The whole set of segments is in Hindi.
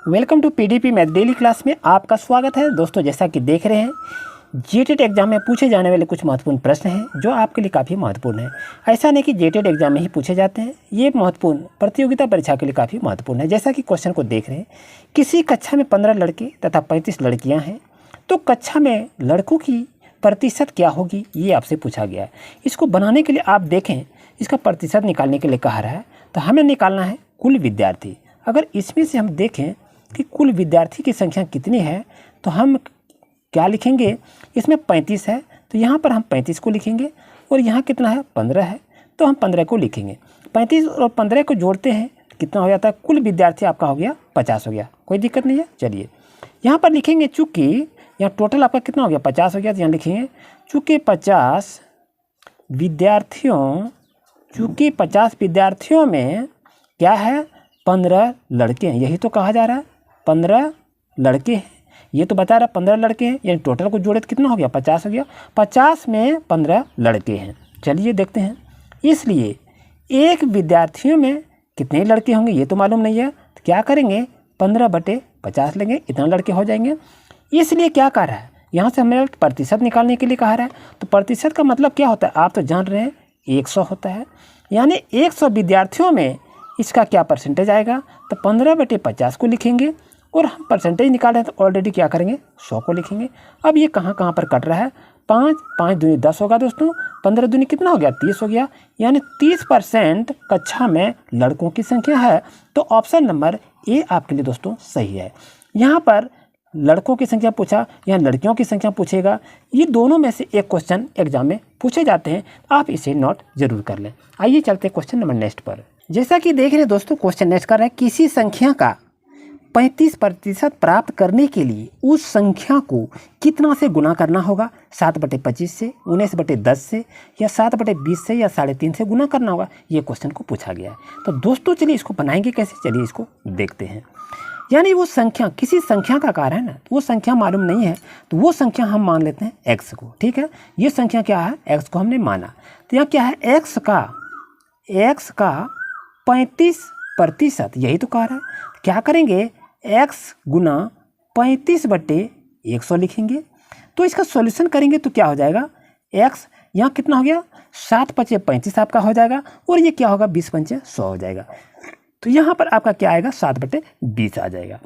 Welcome to PDP math daily class में आपका स्वागत है दोस्तों। जैसा कि देख रहे हैं जेटेट एग्जाम में पूछे जाने वाले कुछ महत्वपूर्ण प्रश्न हैं जो आपके लिए काफ़ी महत्वपूर्ण है। ऐसा नहीं कि जेटेट एग्जाम में ही पूछे जाते हैं, ये महत्वपूर्ण प्रतियोगिता परीक्षा के लिए काफ़ी महत्वपूर्ण है। जैसा कि क्वेश्चन को देख रहे हैं, किसी कक्षा में 15 लड़के तथा 35 लड़कियाँ हैं तो कक्षा में लड़कों की प्रतिशत क्या होगी, ये आपसे पूछा गया है। इसको बनाने के लिए आप देखें, इसका प्रतिशत निकालने के लिए कहा रहा है तो हमें निकालना है कुल विद्यार्थी। अगर इसमें से हम देखें कि कुल विद्यार्थी की संख्या कितनी है तो हम क्या लिखेंगे, इसमें 35 है तो यहाँ पर हम 35 को लिखेंगे और यहाँ कितना है 15 है तो हम 15 को लिखेंगे। 35 और 15 को जोड़ते हैं कितना हो जाता है, कुल विद्यार्थी आपका हो गया 50 हो गया, कोई दिक्कत नहीं है। चलिए यहाँ पर लिखेंगे, चूँकि यहाँ टोटल आपका कितना हो गया 50 हो गया तो यहाँ लिखेंगे चूँकि 50 विद्यार्थियों में क्या है 15 लड़के हैं, यही तो कहा जा रहा है 15 लड़के हैं, ये तो बता रहा है 15 लड़के हैं, यानी टोटल को जोड़े तो कितना हो गया 50 हो गया। 50 में 15 लड़के हैं। चलिए देखते हैं, इसलिए एक विद्यार्थियों में कितने लड़के होंगे ये तो मालूम नहीं है, तो क्या करेंगे 15/50 लेंगे, इतना लड़के हो जाएंगे। इसलिए क्या कह रहा है, यहाँ से हमें प्रतिशत निकालने के लिए कहा रहा है, तो प्रतिशत का मतलब क्या होता है आप तो जान रहे हैं 100 होता है, यानी 100 विद्यार्थियों में इसका क्या परसेंटेज आएगा, तो 15/50 को लिखेंगे और हम परसेंटेज निकाल रहे हैं तो ऑलरेडी क्या करेंगे 100 को लिखेंगे। अब ये कहाँ पर कट रहा है, 5 दूनी 10 होगा दोस्तों, 15 दूनी कितना हो गया 30 हो गया, यानी 30% कक्षा में लड़कों की संख्या है। तो ऑप्शन नंबर ए आपके लिए दोस्तों सही है। यहाँ पर लड़कों की संख्या पूछा या लड़कियों की संख्या पूछेगा, ये दोनों में से एक क्वेश्चन एग्जाम में पूछे जाते हैं, आप इसे नोट जरूर कर लें। आइए चलते क्वेश्चन नंबर नेक्स्ट पर। जैसा कि देख रहे हैं दोस्तों, क्वेश्चन नेक्स्ट कर रहा है, किसी संख्या का 35% प्राप्त करने के लिए उस संख्या को कितना से गुना करना होगा, 7/25 से, 19/10 से, या 7/20 से, या 3.5 से गुना करना होगा। ये क्वेश्चन को पूछा गया है। तो दोस्तों चलिए इसको बनाएंगे कैसे, चलिए इसको देखते हैं। यानी वो संख्या किसी संख्या का कार्य है ना, तो वो संख्या मालूम नहीं है तो वो संख्या हम मान लेते हैं x को, ठीक है। ये संख्या क्या है, x को हमने माना, तो यहाँ क्या है x का 35%, यही तो कह रहा है। क्या करेंगे x गुना 35/100 लिखेंगे, तो इसका सॉल्यूशन करेंगे तो क्या हो जाएगा, x यहाँ कितना हो गया 7×5 आपका हो जाएगा और ये क्या होगा 20×100 हो जाएगा। तो यहाँ पर आपका क्या आएगा 7/20 आ जाएगा।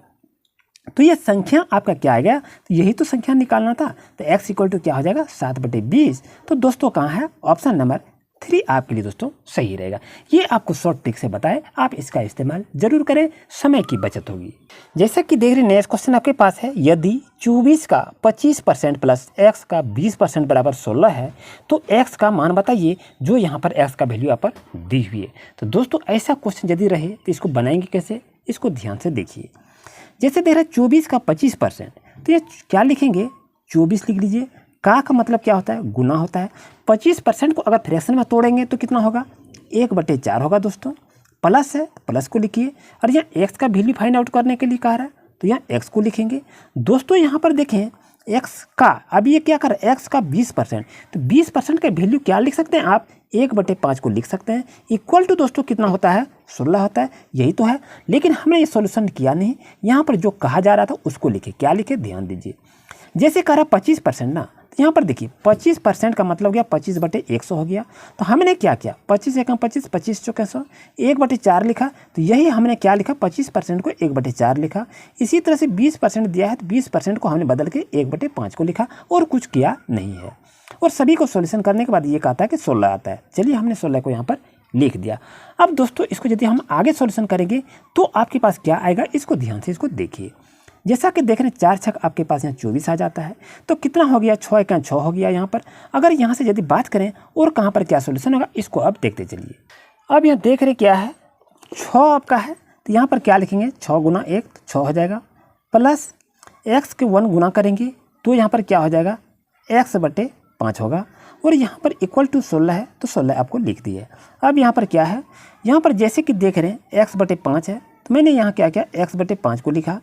तो ये संख्या आपका क्या आएगा, तो यही तो संख्या निकालना था, तो x इक्वल टू क्या हो जाएगा 7/20। तो दोस्तों कहाँ है, ऑप्शन नंबर 3 आपके लिए दोस्तों सही रहेगा। ये आपको शॉर्ट ट्रिक से बताए, आप इसका इस्तेमाल जरूर करें, समय की बचत होगी। जैसा कि देख रहे हैं नेक्स्ट क्वेश्चन आपके पास है, यदि 24 का 25% प्लस x का 20% बराबर 16 है तो x का मान बताइए, जो यहाँ पर x का वैल्यू यहाँ पर दी हुई है। तो दोस्तों ऐसा क्वेश्चन यदि रहे तो इसको बनाएंगे कैसे, इसको ध्यान से देखिए। जैसे देख रहा है 24 का 25%, तो ये क्या लिखेंगे 24 लिख लीजिए, का मतलब क्या होता है, गुना होता है। 25% को अगर फ्रैक्शन में तोड़ेंगे तो कितना होगा 1/4 होगा दोस्तों, प्लस है प्लस को लिखिए, और यहाँ x का वैल्यू फाइंड आउट करने के लिए कह रहा है तो यहाँ x को लिखेंगे। दोस्तों यहाँ पर देखें x का, अब ये क्या कर रहा है x का 20%, तो 20% का वैल्यू क्या लिख सकते हैं आप 1/5 को लिख सकते हैं, इक्वल टू दोस्तों कितना होता है 16 होता है, यही तो है। लेकिन हमने ये सॉल्यूशन किया नहीं, यहाँ पर जो कहा जा रहा था उसको लिखे, क्या लिखे ध्यान दीजिए। जैसे कह रहा 25% ना, तो यहाँ पर देखिए 25% का मतलब हो गया 25/100 हो गया। तो हमने क्या किया 25 एकम 25, 25 चौके 100, 1/4 लिखा, तो यही हमने क्या लिखा 25% को 1/4 लिखा। इसी तरह से 20% दिया है तो 20% को हमने बदल के 1/5 को लिखा और कुछ किया नहीं है। और सभी को सॉल्यूशन करने के बाद ये कहता है कि 16 आता है। चलिए हमने 16 को यहाँ पर लिख दिया। अब दोस्तों इसको यदि हम आगे सॉल्यूशन करेंगे तो आपके पास क्या आएगा, इसको ध्यान से इसको देखिए। जैसा कि देख रहे हैं 4 छक आपके पास यहाँ 24 आ जाता है, तो कितना हो गया 6 एकम 6 हो गया यहाँ पर। अगर यहाँ से यदि बात करें और कहाँ पर क्या सॉल्यूशन होगा, इसको अब देखते चलिए। अब यहाँ देख रहे क्या है 6 आपका है, तो यहाँ पर क्या लिखेंगे 6 गुना 1 तो 6 हो जाएगा, प्लस x के 1 गुना करेंगे तो यहाँ पर क्या हो जाएगा x/5 होगा, और यहाँ पर इक्वल टू 16 है तो 16 आपको लिख दिए। अब यहाँ पर क्या है, यहाँ पर जैसे कि देख रहे हैं x/5 है, तो मैंने यहाँ क्या किया x/5 को लिखा,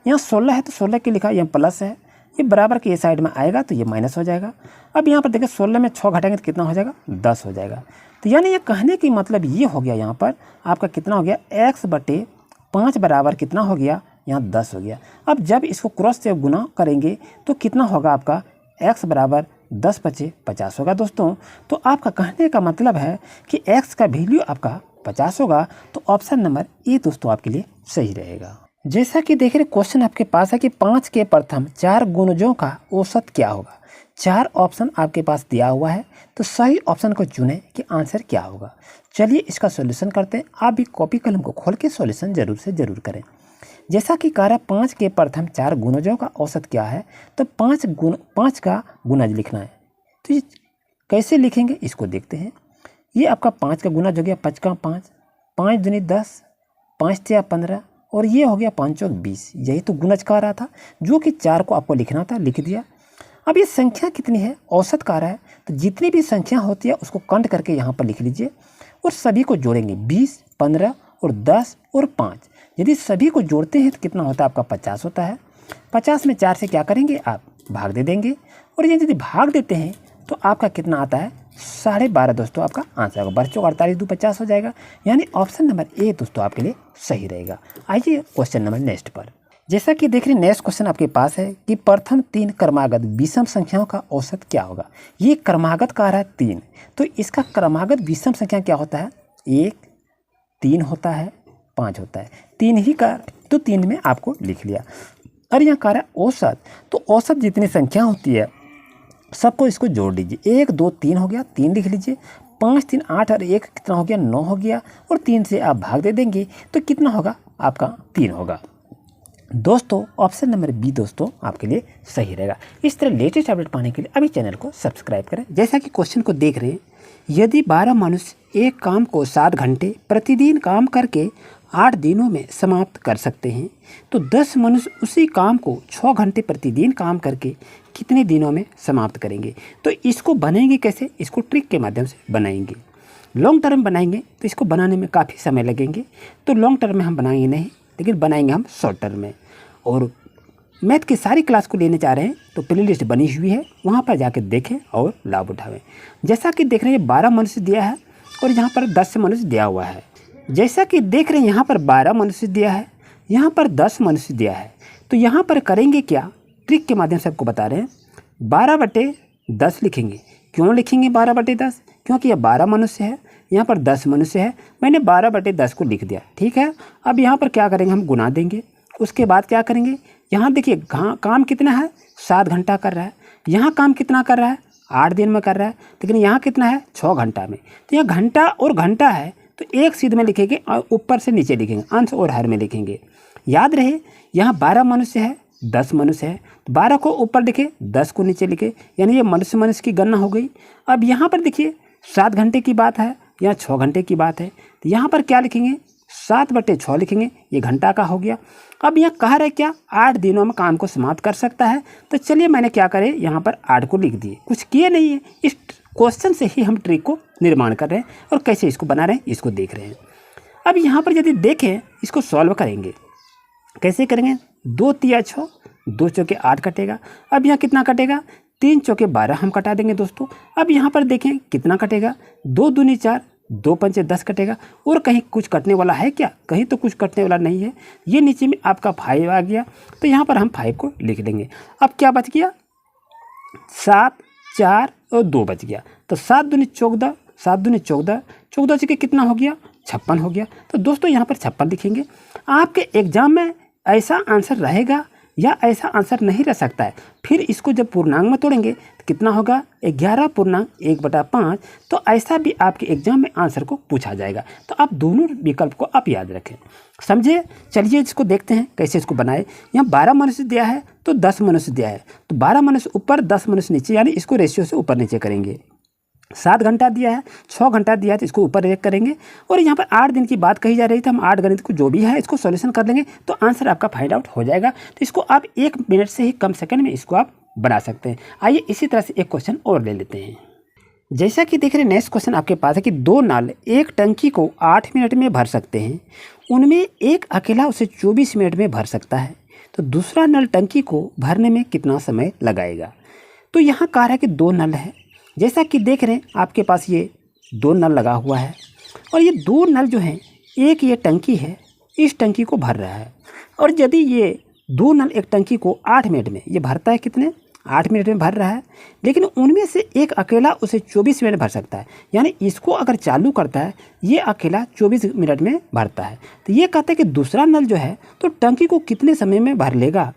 यहाँ 16 है तो 16 के लिखा, यहाँ प्लस है, ये बराबर के ये साइड में आएगा तो ये माइनस हो जाएगा। अब यहाँ पर देखिए 16 में 6 घटाएंगे तो कितना हो जाएगा 10 हो जाएगा। तो यानी ये कहने की मतलब ये हो गया, यहाँ पर आपका कितना हो गया x/5 बराबर कितना हो गया यहाँ 10 हो गया। अब जब इसको क्रॉस से गुना करेंगे तो कितना होगा आपका x बराबर 10 × 50 होगा दोस्तों। तो आपका कहने का मतलब है कि x का वैल्यू आपका 50 होगा। तो ऑप्शन नंबर ए दोस्तों आपके लिए सही रहेगा। जैसा कि देख रहे क्वेश्चन आपके पास है कि 5 के प्रथम 4 गुणजों का औसत क्या होगा। 4 ऑप्शन आपके पास दिया हुआ है, तो सही ऑप्शन को चुनें कि आंसर क्या होगा। चलिए इसका सॉल्यूशन करते हैं। आप भी कॉपी कलम को खोल के सॉल्यूशन जरूर से ज़रूर करें। जैसा कि कह रहा है 5 के प्रथम 4 गुणजों का औसत क्या है, तो 5 का गुणज लिखना है। तो ये कैसे लिखेंगे इसको देखते हैं। ये आपका 5 का गुणज हो गया 5 का 5, 5 दूनी 10, 5 तिया 15 और ये हो गया 5 चौक 20। यही तो गुणज कह रहा था, जो कि 4 को आपको लिखना था, लिख दिया। अब ये संख्या कितनी है, औसत कह रहा है, तो जितनी भी संख्या होती है उसको काउंट करके यहाँ पर लिख लीजिए और सभी को जोड़ेंगे। 20, 15 और 10 और 5। यदि सभी को जोड़ते हैं तो कितना होता है आपका 50 होता है। 50 में 4 से क्या करेंगे आप भाग दे देंगे और ये यदि भाग देते हैं तो आपका कितना आता है 12.5 दोस्तों आपका आंसर होगा। 12 चौक 48 2 50 हो जाएगा, यानी ऑप्शन नंबर ए दोस्तों आपके लिए सही रहेगा। आइए क्वेश्चन नंबर नेक्स्ट पर। जैसा कि देख रहे हैं नेक्स्ट क्वेश्चन आपके पास है कि प्रथम 3 क्रमागत विषम संख्याओं का औसत क्या होगा। ये क्रमागत कह रहा है 3, तो इसका क्रमागत विषम संख्या क्या होता है, 1, 3 होता है, 5 होता है। 3 ही का तो 3 में आपको लिख लिया। और यहाँ कह रहा है औसत, तो औसत जितनी संख्या होती है सबको इसको जोड़ लीजिए। 1 2 3 हो गया, 3 लिख लीजिए। 5 3 8 और 1 कितना हो गया 9 हो गया और 3 से आप भाग दे देंगे तो कितना होगा आपका 3 होगा। दोस्तों ऑप्शन नंबर बी दोस्तों आपके लिए सही रहेगा। इस तरह लेटेस्ट अपडेट पाने के लिए अभी चैनल को सब्सक्राइब करें। जैसा कि क्वेश्चन को देख रहे हैं, यदि 12 मनुष्य एक काम को 7 घंटे प्रतिदिन काम करके 8 दिनों में समाप्त कर सकते हैं, तो 10 मनुष्य उसी काम को 6 घंटे प्रतिदिन काम करके कितने दिनों में समाप्त करेंगे। तो इसको बनाएंगे कैसे, इसको ट्रिक के माध्यम से बनाएंगे। लॉन्ग टर्म बनाएंगे तो इसको बनाने में काफ़ी समय लगेंगे, तो लॉन्ग टर्म में हम बनाएंगे नहीं, लेकिन बनाएंगे हम शॉर्ट टर्म में। और मैथ की सारी क्लास को लेने जा रहे हैं तो प्ले लिस्ट बनी हुई है, वहाँ पर जाकर देखें और लाभ उठावें। जैसा कि देख रहे हैं 12 मनुष्य दिया है और यहाँ पर 10 मनुष्य दिया हुआ है। जैसा कि देख रहे हैं यहाँ पर 12 मनुष्य दिया है, यहाँ पर 10 मनुष्य दिया है, तो यहाँ पर करेंगे क्या, ट्रिक के माध्यम से आपको बता रहे हैं। 12/10 लिखेंगे। क्यों लिखेंगे 12/10, क्योंकि यह 12 मनुष्य है, यहाँ पर 10 मनुष्य है, मैंने 12/10 को लिख दिया, ठीक है। अब यहाँ पर क्या करेंगे, हम गुना देंगे। उसके बाद क्या करेंगे, यहाँ देखिए काम कितना है 7 घंटा कर रहा है, यहाँ काम कितना कर रहा है 8 दिन में कर रहा है, लेकिन यहाँ कितना है 6 घंटा में। तो यहाँ घंटा और घंटा है तो एक सीध में लिखेंगे और ऊपर से नीचे लिखेंगे, अंश और हर में लिखेंगे। याद रहे यहाँ 12 मनुष्य है, 10 मनुष्य है, 12 को ऊपर लिखे, 10 को नीचे लिखे, यानी ये मनुष्य की गणना हो गई। अब यहाँ पर देखिए 7 घंटे की बात है, यहाँ 6 घंटे की बात है, तो यहाँ पर क्या लिखेंगे 7/6 लिखेंगे, ये घंटा का हो गया। अब यहाँ कह रहे क्या 8 दिनों में काम को समाप्त कर सकता है, तो चलिए मैंने क्या करे यहाँ पर 8 को लिख दिए, कुछ किए नहीं है। इस क्वेश्चन से ही हम ट्रिक को निर्माण कर रहे हैं और कैसे इसको बना रहे हैं इसको देख रहे हैं। अब यहाँ पर यदि देखें इसको सॉल्व करेंगे, कैसे करेंगे, 2 तिया 6, 2 चौके 8 कटेगा। अब यहाँ कितना कटेगा, 3 चौके 12 हम कटा देंगे दोस्तों। अब यहाँ पर देखें कितना कटेगा, 2 दूनी 4, 2 पंचे 10 कटेगा। और कहीं कुछ कटने वाला है क्या, कहीं तो कुछ कटने वाला नहीं है। ये नीचे में आपका 5 आ गया, तो यहाँ पर हम 5 को लिख लेंगे। अब क्या बच गया 7, 4 और 2 बच गया, तो 7 दूनी 14, 7 दूनी 14, 14 से कितना हो गया 56 हो गया। तो दोस्तों यहाँ पर 56 लिखेंगे। आपके एग्जाम में ऐसा आंसर रहेगा या ऐसा आंसर नहीं रह सकता है। फिर इसको जब पूर्णांक में तोड़ेंगे तो कितना होगा 11/1/5। तो ऐसा भी आपके एग्जाम में आंसर को पूछा जाएगा। तो आप दोनों विकल्प को आप याद रखें, समझे। चलिए इसको देखते हैं कैसे इसको बनाए। यहाँ 12 मनुष्य दिया है तो 10 मनुष्य दिया है, तो 12 मनुष्य ऊपर 10 मनुष्य नीचे, यानी इसको रेशियो से ऊपर नीचे करेंगे। 7 घंटा दिया है, 6 घंटा दिया है, तो इसको ऊपर एक करेंगे। और यहाँ पर 8 दिन की बात कही जा रही थी, हम 8 गणित को जो भी है इसको सॉल्यूशन कर लेंगे तो आंसर आपका फाइंड आउट हो जाएगा। तो इसको आप 1 मिनट से ही कम सेकंड में इसको आप बना सकते हैं। आइए इसी तरह से एक क्वेश्चन और ले लेते हैं। जैसा कि देख रहे हैं नेक्स्ट क्वेश्चन आपके पास है कि 2 नल एक टंकी को 8 मिनट में भर सकते हैं, उनमें एक अकेला उसे 24 मिनट में भर सकता है, तो दूसरा नल टंकी को भरने में कितना समय लगाएगा। तो यहाँ कह रहा है कि 2 नल है। जैसा कि देख रहे हैं आपके पास ये 2 नल लगा हुआ है और ये 2 नल जो हैं, एक ये टंकी है इस टंकी को भर रहा है। और यदि ये 2 नल एक टंकी को 8 मिनट में ये भरता है, कितने 8 मिनट में भर रहा है, लेकिन उनमें से एक अकेला उसे 24 मिनट भर सकता है। यानी इसको अगर चालू करता है ये अकेला 24 मिनट में भरता है। तो ये कहते हैं कि दूसरा नल जो है तो टंकी को कितने समय में भर लेगा,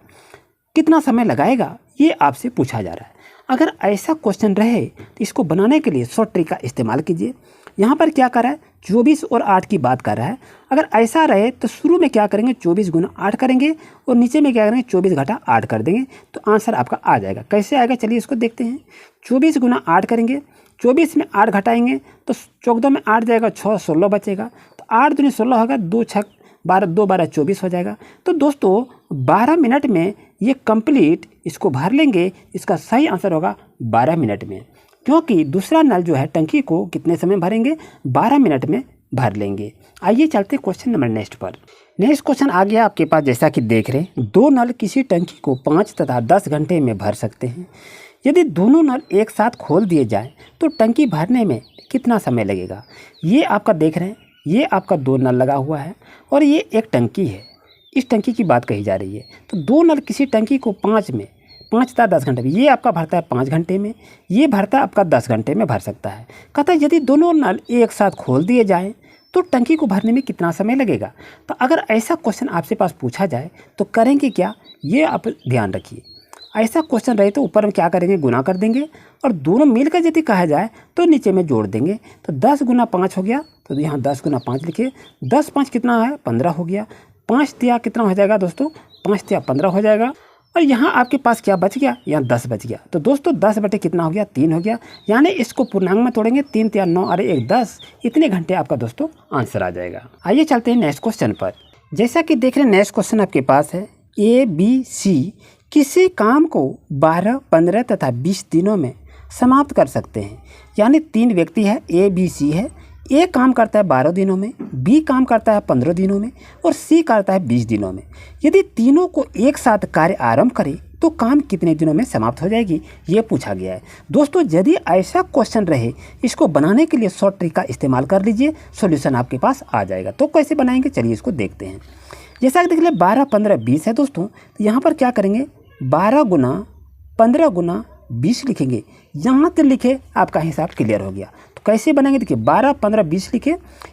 कितना समय लगाएगा, ये आपसे पूछा जा रहा है। अगर ऐसा क्वेश्चन रहे तो इसको बनाने के लिए शॉर्ट ट्रिक का इस्तेमाल कीजिए। यहाँ पर क्या कर रहा है, 24 और 8 की बात कर रहा है। अगर ऐसा रहे तो शुरू में क्या करेंगे, 24 गुना 8 करेंगे और नीचे में क्या करेंगे, 24 घटा 8 कर देंगे, तो आंसर आपका आ जाएगा। कैसे आएगा, चलिए इसको देखते हैं। 24 गुना 8 करेंगे, 24 में 8 घटाएंगे तो 14 में 8 जाएगा, 6 16 बचेगा, तो 8 दूनी 16 होगा, 2 6 12, 2 12 24 हो जाएगा। तो दोस्तों 12 मिनट में ये कंप्लीट इसको भर लेंगे। इसका सही आंसर होगा 12 मिनट में, क्योंकि दूसरा नल जो है टंकी को कितने समय भरेंगे, 12 मिनट में भर लेंगे। आइए चलते क्वेश्चन नंबर नेक्स्ट पर। नेक्स्ट क्वेश्चन आ गया आपके पास, जैसा कि देख रहे हैं, 2 नल किसी टंकी को 5 तथा 10 घंटे में भर सकते हैं। यदि दोनों नल एक साथ खोल दिए जाएं तो टंकी भरने में कितना समय लगेगा। ये आपका देख रहे हैं, ये आपका 2 नल लगा हुआ है और ये एक टंकी है। इस टंकी की बात कही जा रही है। तो 2 नल किसी टंकी को 5 तथा 10 घंटे में, ये आपका भरता है 5 घंटे में, ये भरता है आपका 10 घंटे में भर सकता है। कहता है यदि दोनों नल एक साथ खोल दिए जाएं तो टंकी को भरने में कितना समय लगेगा। तो अगर ऐसा क्वेश्चन आपसे पास पूछा जाए तो करेंगे क्या, ये आप ध्यान रखिए। ऐसा क्वेश्चन रहे तो ऊपर में क्या करेंगे, गुना कर देंगे, और दोनों मिलकर यदि कहा जाए तो नीचे में जोड़ देंगे। तो 10 गुना 5 हो गया, तो यहाँ 10 गुना 5 लिखिए। 10 5 कितना है, 15 हो गया। 5 तिया कितना हो जाएगा दोस्तों, 5 तिया 15 हो जाएगा। और यहाँ आपके पास क्या बच गया, यहाँ 10 बच गया। तो दोस्तों 10 बटे कितना हो गया, 3 हो गया। यानी इसको पूर्णांक में तोड़ेंगे, 3 तिया 9 अरे 1 10, इतने घंटे आपका दोस्तों आंसर आ जाएगा। आइए चलते हैं नेक्स्ट क्वेश्चन पर। जैसा कि देख रहे हैं नेक्स्ट क्वेश्चन आपके पास है, ABC किसी काम को 12, 15 तथा 20 दिनों में समाप्त कर सकते हैं। यानी 3 व्यक्ति है, ABC है। ए काम करता है 12 दिनों में, बी काम करता है 15 दिनों में और सी करता है 20 दिनों में। यदि तीनों को एक साथ कार्य आरंभ करें तो काम कितने दिनों में समाप्त हो जाएगी, ये पूछा गया है। दोस्तों यदि ऐसा क्वेश्चन रहे, इसको बनाने के लिए शॉर्ट ट्रिक का इस्तेमाल कर लीजिए, सॉल्यूशन आपके पास आ जाएगा। तो कैसे बनाएंगे, चलिए इसको देखते हैं। जैसा कि देख ले 12, 15, 20 है दोस्तों, तो यहाँ पर क्या करेंगे, 12 गुना 15 गुना 20 लिखेंगे। यहाँ तक लिखे आपका हिसाब क्लियर हो गया। तो कैसे बनाएंगे, देखिए 12, 15, 20 लिखे,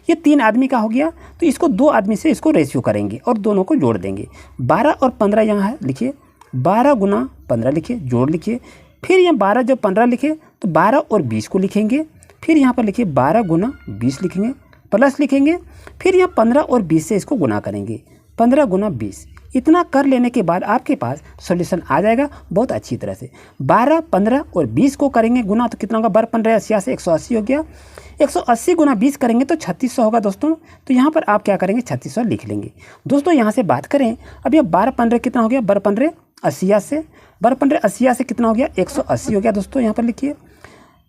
ये 3 आदमी का हो गया, तो इसको 2 आदमी से इसको रेशियो करेंगे और दोनों को जोड़ देंगे। 12 और 15 यहाँ है, लिखिए 12 गुना 15 लिखिए, जोड़ लिखिए। फिर यहाँ 12 जब 15 लिखे तो 12 और 20 को लिखेंगे। फिर यहाँ पर लिखिए 12 गुना 20 लिखेंगे, प्लस लिखेंगे। फिर यहाँ 15 और 20 से इसको गुना करेंगे, 15 गुना 20। इतना कर लेने के बाद आपके पास सॉल्यूशन आ जाएगा बहुत अच्छी तरह से। 12, 15 और 20 को करेंगे गुना, तो कितना होगा, 12 15 80 से 180 हो गया। 180 गुना 20 करेंगे तो 3600 होगा दोस्तों। तो यहाँ पर आप क्या करेंगे, 3600 लिख लेंगे। दोस्तों यहाँ से बात करें, अब ये 12 15 कितना हो गया, 12 15 80 से, 12 15 80 से कितना हो गया, 180 हो गया दोस्तों। यहाँ पर लिखिए,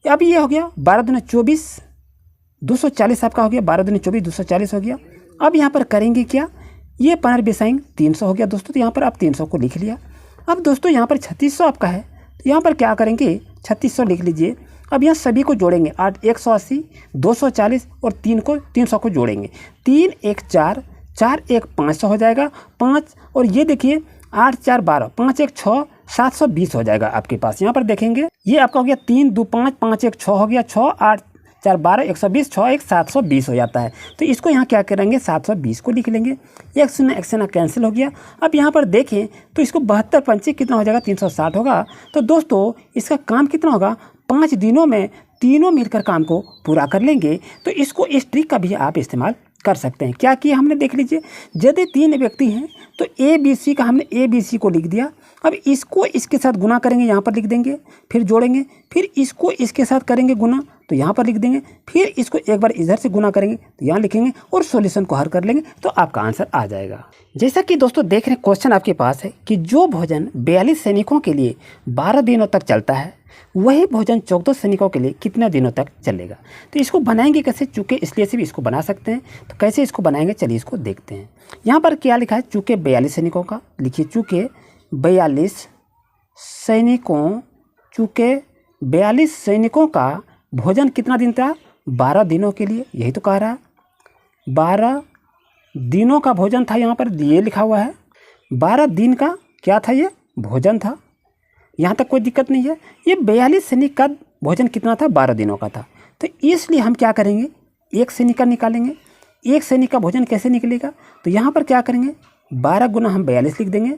अब ये हो गया 12 दूनी 24, 240 आपका हो गया, 12 दूनी 24, 240 हो गया। अब यहाँ पर करेंगे क्या, ये 15 बेसाएंगे 300 हो गया दोस्तों। तो यहाँ पर आप 300 को लिख लिया। अब दोस्तों यहाँ पर 3600 आपका है, तो यहाँ पर क्या करेंगे, 3600 लिख लीजिए। अब यहाँ सभी को जोड़ेंगे, 8 180, 240 और 300 को जोड़ेंगे। 3 1 4, 4 1 500 हो जाएगा, 5 और ये देखिए 8 4 12, 5 1 6, 720 हो जाएगा आपके पास। यहाँ पर देखेंगे ये आपका हो गया 3 2 5, 5 1 6 हो गया, 6 8 4 12, 120, 6 1 720 हो जाता है। तो इसको यहाँ क्या करेंगे, 720 को लिख लेंगे। एक शून्य कैंसिल हो गया। अब यहाँ पर देखें तो इसको 72 पंचे कितना हो जाएगा, 360 होगा। तो दोस्तों इसका काम कितना होगा, 5 दिनों में तीनों मिलकर काम को पूरा कर लेंगे। तो इसको इस ट्रिक का भी आप इस्तेमाल कर सकते हैं। क्या किया हमने, देख लीजिए, यदि 3 व्यक्ति हैं तो ABC का हमने ABC को लिख दिया। अब इसको इसके साथ गुना करेंगे, यहाँ पर लिख देंगे, फिर जोड़ेंगे, फिर इसको इसके साथ करेंगे गुना, तो यहाँ पर लिख देंगे, फिर इसको एक बार इधर से गुना करेंगे तो यहाँ लिखेंगे और सॉल्यूशन को हल कर लेंगे, तो आपका आंसर आ जाएगा। जैसा कि दोस्तों देख रहे हैं क्वेश्चन आपके पास है कि जो भोजन 42 सैनिकों के लिए 12 दिनों तक चलता है, वही भोजन 14 सैनिकों के लिए कितने दिनों तक चलेगा। तो इसको बनाएंगे कैसे, चूँकि इसलिए से भी इसको बना सकते हैं। तो कैसे इसको बनाएंगे, चलिए इसको देखते हैं। यहाँ पर क्या लिखा है, चूँकि 42 सैनिकों का, लिखिए चूँकि 42 सैनिकों, चूँकि 42 सैनिकों का भोजन कितना दिन था, 12 दिनों के लिए। यही तो कह रहा है, 12 दिनों का भोजन था, यहाँ पर ये लिखा हुआ है 12 दिन का क्या था, ये भोजन था। यहाँ तक कोई दिक्कत नहीं है। ये 42 सैनिक का भोजन कितना था, 12 दिनों का था। तो इसलिए हम क्या करेंगे, एक सैनिक का निकालेंगे। एक सैनिक का भोजन कैसे निकलेगा, तो यहाँ पर क्या करेंगे 12 गुना हम 42 लिख देंगे।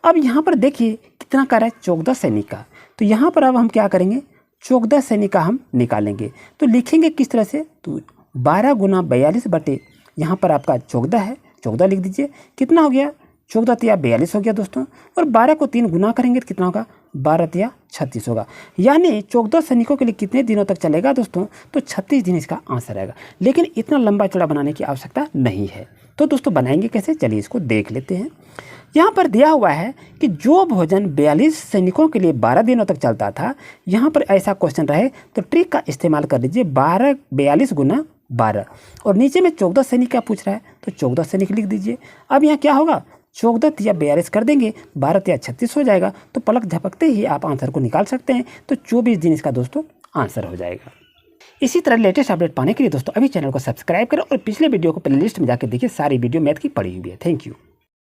अब यहाँ पर देखिए कितना का रहा है, 14 सैनिक का। तो यहाँ पर अब हम क्या करेंगे, 14 सैनिक का हम निकालेंगे। तो लिखेंगे किस तरह से, तो 12 गुना 42 बटे यहाँ पर आपका 14 है, 14 लिख दीजिए। कितना हो गया, 14 तिया 42 हो गया दोस्तों। और 12 को 3 गुना करेंगे तो कितना होगा, 12 तिया 36 होगा। यानी 14 सैनिकों के लिए कितने दिनों तक चलेगा दोस्तों, तो 36 दिन इसका आंसर आएगा। लेकिन इतना लंबा चौड़ा बनाने की आवश्यकता नहीं है। तो दोस्तों बनाएंगे कैसे, चलिए इसको देख लेते हैं। यहाँ पर दिया हुआ है कि जो भोजन 42 सैनिकों के लिए 12 दिनों तक चलता था, यहाँ पर ऐसा क्वेश्चन रहे तो ट्रिक का इस्तेमाल कर लीजिए, 42 गुना 12। और नीचे में 14 सैनिक का पूछ रहा है तो 14 सैनिक लिख दीजिए। अब यहाँ क्या होगा, 14 तिया 42 कर देंगे, 12 तिया 36 हो जाएगा। तो पलक झपकते ही आप आंसर को निकाल सकते हैं। तो 24 दिन इसका दोस्तों आंसर हो जाएगा। इसी तरह लेटेस्ट अपडेट पाने के लिए दोस्तों अभी चैनल को सब्सक्राइब करें और पिछले वीडियो को प्लेलिस्ट में जाकर देखिए, सारी वीडियो मैथ की पड़ी हुई है। Thank you.